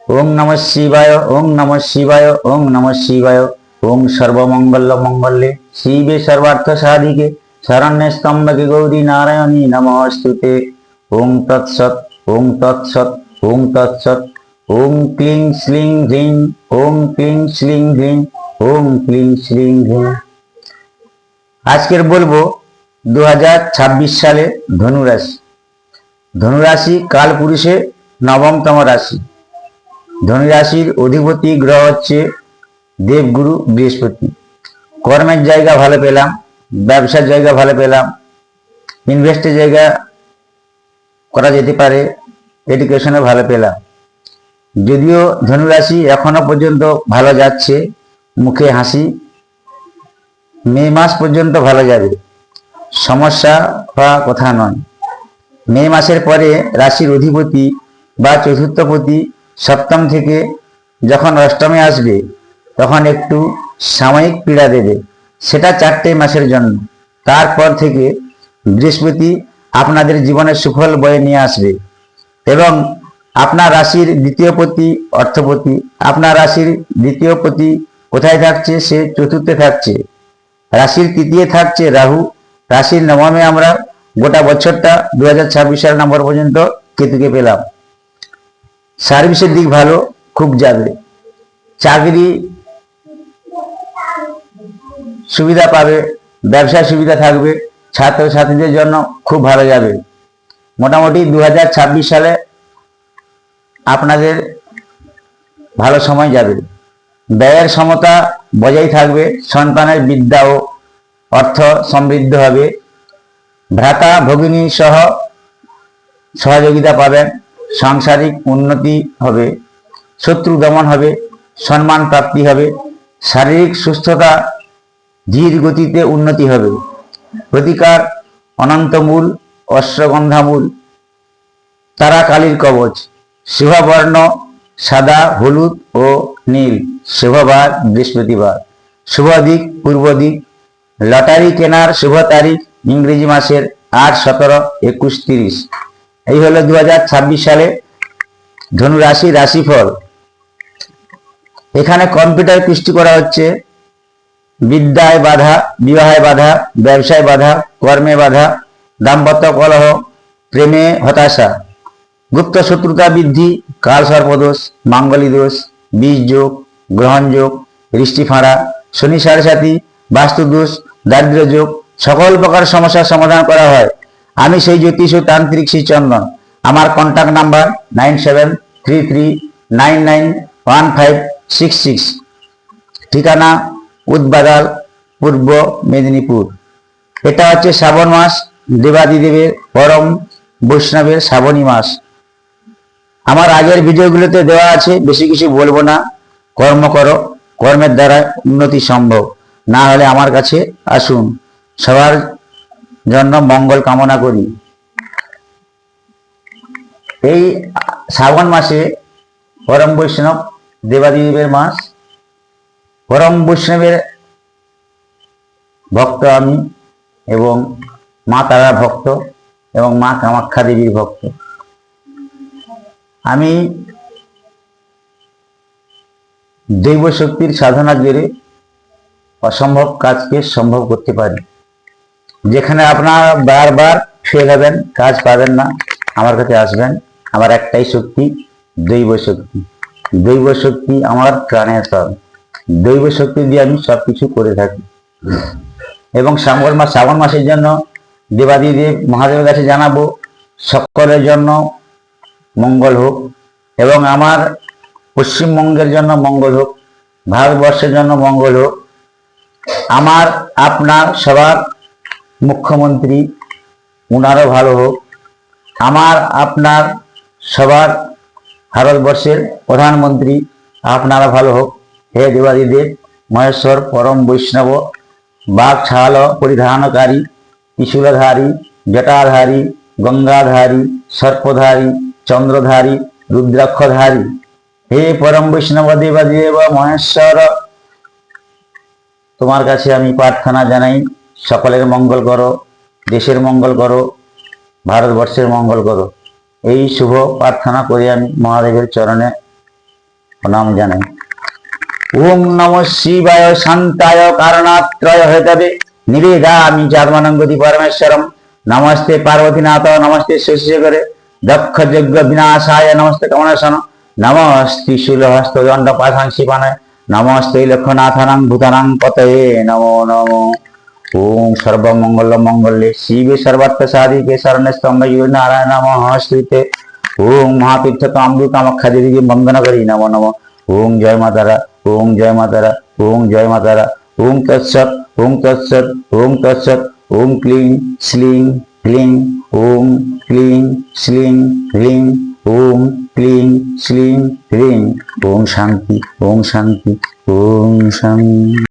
ओं नमः शिवाय ओं नमः शिवाय ओं नमः शिवाय ओं सर्वमंगल मंगल्ये शिवे सर्वार्थ साधिके शरण्ये स्तम्भके गौरी नारायणी नमोस्तुते। ओं तत्सत् ओं तत्सत् ओं तत्सत्। ओं क्लीं श्लीं ह्रीं ओं क्लीं श्लीं ह्रीं ओं क्लीं श्लीं ह्रीं। আজকের বলবো 2026 সালে ধনুরাশি। ধনুরাশি কালপুরুষে নবমতম রাশি। ধনুরাশির অধিপতি গ্রহ হচ্ছে দেবগুরু বৃহস্পতি। কর্মের জায়গা ভালো পেলাম, ব্যবসার জায়গা ভালো পেলাম, ইনভেস্টের জায়গা করা যেতে পারে, এডুকেশনে ভালো পেলাম। যদিও ধনুরাশি এখনো পর্যন্ত ভালো যাচ্ছে, মুখে হাসি, মে মাস পর্যন্ত ভালো যাবে, সমস্যা হওয়া কথা নয়। মে মাসের পরে রাশির অধিপতি বা চতুর্থপতি সপ্তম থেকে যখন অষ্টমে আসবে তখন একটু সাময়িক পীড়া দেবে, সেটা 4টে মাসের জন্য। তারপর থেকে বৃহস্পতি আপনাদের জীবনের সুফল বয়ে নিয়ে আসবে এবং আপনার রাশির দ্বিতীয় পতি অর্থপতি। আপনার রাশির দ্বিতীয় পতি কোথায় থাকছে? সে চতুর্থে থাকছে। রাশির তৃতীয় থাকছে রাহু। রাশির নবমে আমরা গোটা বছরটা 2026 সাল নম্বর পর্যন্ত কেতুকে পেলাম। সার্ভিসের দিক ভালো, খুব যাবে। চাকরি সুবিধা পাবে, ব্যবসায় সুবিধা থাকবে, ছাত্রছাত্রীদের জন্য খুব ভালো যাবে। মোটামুটি 2026 সালে আপনাদের ভালো সময় যাবে। ব্যয়ের সমতা বজায় থাকবে, সন্তানের বিদ্যা ও অর্থ সমৃদ্ধ হবে, ভ্রাতা ভগিনী সহ সহযোগিতা পাবেন, সাংসারিক উন্নতি হবে, শত্রু দমন হবে, সম্মান প্রাপ্তি হবে, শারীরিক সুস্থতা ধীর গতিতে উন্নতি হবে। প্রতিকার অনন্তমূল, অশ্বগন্ধামূল, তারা কালীর কবচ। শুভবর্ণ সাদা, হলুদ ও নীল। শুভবার বৃহস্পতিবার। শুভ দিক পূর্ব দিক। লটারি কেনার শুভ তারিখ ইংরেজি মাসের 8, 17, 21, 30। এই হলো 2026 সালে ধনু রাশি রাশিফল। এখানে কম্পিউটার সৃষ্টি করা হচ্ছে। বিদ্যায় বাধা, বিবাহে বাধা, ব্যবসায় বাধা, কর্মে বাধা, দাম্পত্য কলহ, প্রেমে হতাশা, গুপ্ত শত্রুতা বৃদ্ধি, কাল সর্পদোষ, মাঙ্গলী দোষ, বীজ যোগ, গ্রহণ যোগ, বৃষ্টি ফাঁড়া, শনি সাড়ে বাস্তু দোষ, দারিদ্র্য যোগ, সকল প্রকার সমস্যার সমাধান করা হয়। আমি সেই জ্যোতিষ ও তান্ত্রিক শ্রী চন্দন। আমার কন্ট্যাক্ট নাম্বার 9733991566। ঠিকানা উদবাদাল, পূর্ব মেদিনীপুর। এটা হচ্ছে শ্রাবণ মাস, দেবাদিদেবের পরম বৈষ্ণবের শ্রাবণী মাস। আমার আগের ভিডিওগুলোতে দেওয়া আছে, বেশি কিছু বলবো না। কর্ম করো, কর্মের দ্বারা উন্নতি সম্ভব। না হলে আমার কাছে আসুন, সবার জন্য মঙ্গল কামনা করি। এই শ্রাবণ মাসে পরম বৈষ্ণব দেবাদিদেবের মাস। পরম বৈষ্ণবের ভক্ত আমি এবং মা তারা ভক্ত এবং মা কামাখ্যা দেবীর ভক্ত। আমি দৈব শক্তির সাধনা জেরে অসম্ভব কাজকে সম্ভব করতে পারি। যেখানে আপনারা বারবার ফেল হবেন, কাজ পাবেন না, আমার কাছে আসবেন। আমার একটাই শক্তি, দৈব শক্তি। দৈব শক্তি আমার প্রাণের সব। দৈব শক্তি দিয়ে আমি সবকিছু করে থাকি। এবং শ্রাবণ মাসের জন্য দেবাদিদেব মহাদেবের কাছে জানাবো সকলের জন্য মঙ্গল হোক এবং আমার পশ্চিমবঙ্গের জন্য মঙ্গল হোক, ভারতবর্ষের জন্য মঙ্গল হোক। আমার আপনার সবার মুখ্যমন্ত্রী উনারও ভালো হোক। আমার আপনার সবার ভারতবর্ষের প্রধানমন্ত্রী আপনারা ভালো হোক। হে দেবাদিদেব মহেশ্বর পরম বৈষ্ণব, বাঘ ছাল পরিধানকারী, ত্রিশূলধারী, জটাধারী, গঙ্গাধারী, সর্পধারী, চন্দ্রধারী, রুদ্রাক্ষধারী, হে পরম বৈষ্ণব দেবাদিদেব মহেশ্বর, তোমার কাছে আমি প্রার্থনা জানাই, সকলের মঙ্গল করো, দেশের মঙ্গল করো, ভারতবর্ষের মঙ্গল করো। এই শুভ প্রার্থনা করে আমি মহাদেবের চরণে প্রণাম জানাই। ওম নমঃ শিবায় শান্তায় কারণাত্রয় হেতবে নিবেদামি চাত্মানঙ্গতি পরমেশ্বরম। নমস্তে পার্বতীনাথ নমস্তে শশীশেখরে দক্ষ যজ্ঞ বিনাশায় নমস্তে কমলাসন। নমস্তে শূলহস্ত দণ্ড পাশাং শিবানায় নমস্তে লক্ষ্মনাথানাং ভূতানাং পতয়ে নমো নমো। ওম সর্বমঙ্গল মঙ্গলে শিবে সর্বার্থ সাধিকে শরণ্যে স্তম্ভে নারায়ণ নমস্তুতে। ওম মহাতীর্থ কামরূপ কামাখ্যা দেবীকে বন্দনা করি নমো নমো। ওম জয় মাতারা, ওম জয় মাতারা, ওম জয় মাতারা। ওম তৎসৎ, ওম তৎসৎ, ওম তৎসৎ। ওম ক্লিং শ্লিং ক্লিং, ওম ক্লিং শ্লিং ক্লিং, ওম ক্লিং শ্লিং ক্লিং। ওম শান্তি, ওম শান্তি, ওম শান্তি।